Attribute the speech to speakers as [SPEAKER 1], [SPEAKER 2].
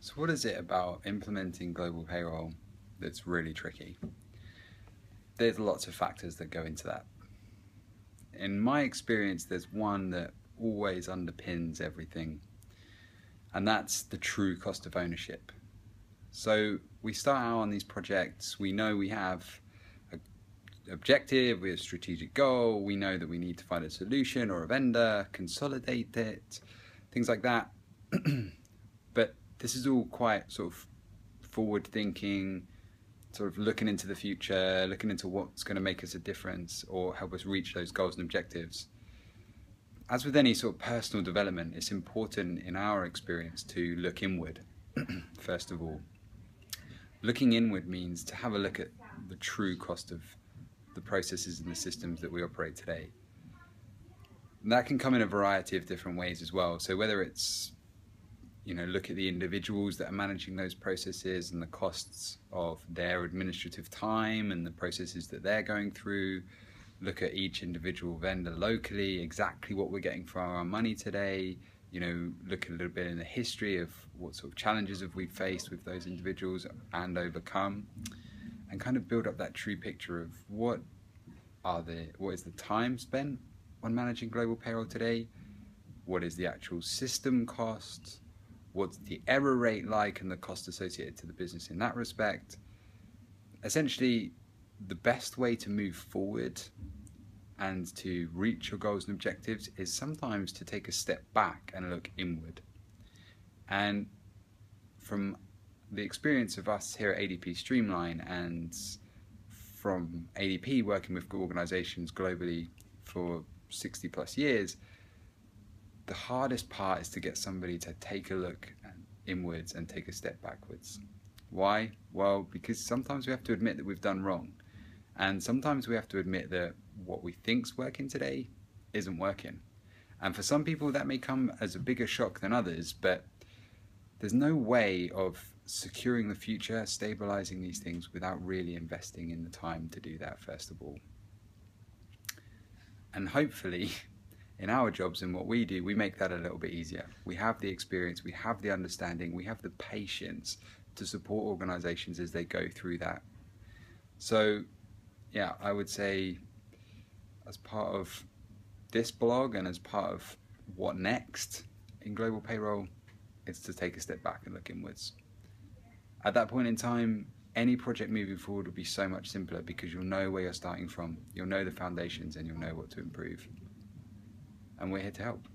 [SPEAKER 1] So what is it about implementing global payroll that's really tricky? There's lots of factors that go into that. In my experience, there's one that always underpins everything, and that's the true cost of ownership. So we start out on these projects, we know we have an objective, we have a strategic goal, we know that we need to find a solution or a vendor, consolidate it, things like that. But this is all quite sort of forward thinking, sort of looking into the future, looking into what's going to make us a difference or help us reach those goals and objectives. As with any sort of personal development, it's important in our experience to look inward, first of all. Looking inward means to have a look at the true cost of the processes and the systems that we operate today. And that can come in a variety of different ways as well. So whether it's, look at the individuals that are managing those processes and the costs of their administrative time and the processes that they're going through, look at each individual vendor locally, exactly what we're getting for our money today, look a little bit in the history of what sort of challenges have we faced with those individuals and overcome, and kind of build up that true picture of what is the time spent on managing global payroll today, what is the actual system cost, what's the error rate like and the cost associated to the business in that respect. Essentially, the best way to move forward and to reach your goals and objectives is sometimes to take a step back and look inward. And from the experience of us here at ADP Streamline and from ADP working with organizations globally for 60 plus years, the hardest part is to get somebody to take a look inwards and take a step backwards. Why? Well, because sometimes we have to admit that we've done wrong. And sometimes we have to admit that what we think's working today isn't working. And for some people that may come as a bigger shock than others, but there's no way of securing the future, stabilizing these things without really investing in the time to do that first of all. And hopefully in our jobs and what we do, we make that a little bit easier. We have the experience, we have the understanding, we have the patience to support organizations as they go through that. So yeah, I would say as part of this blog and as part of what next in global payroll, it's to take a step back and look inwards. At that point in time, any project moving forward will be so much simpler because you'll know where you're starting from, you'll know the foundations and you'll know what to improve. And we're here to help.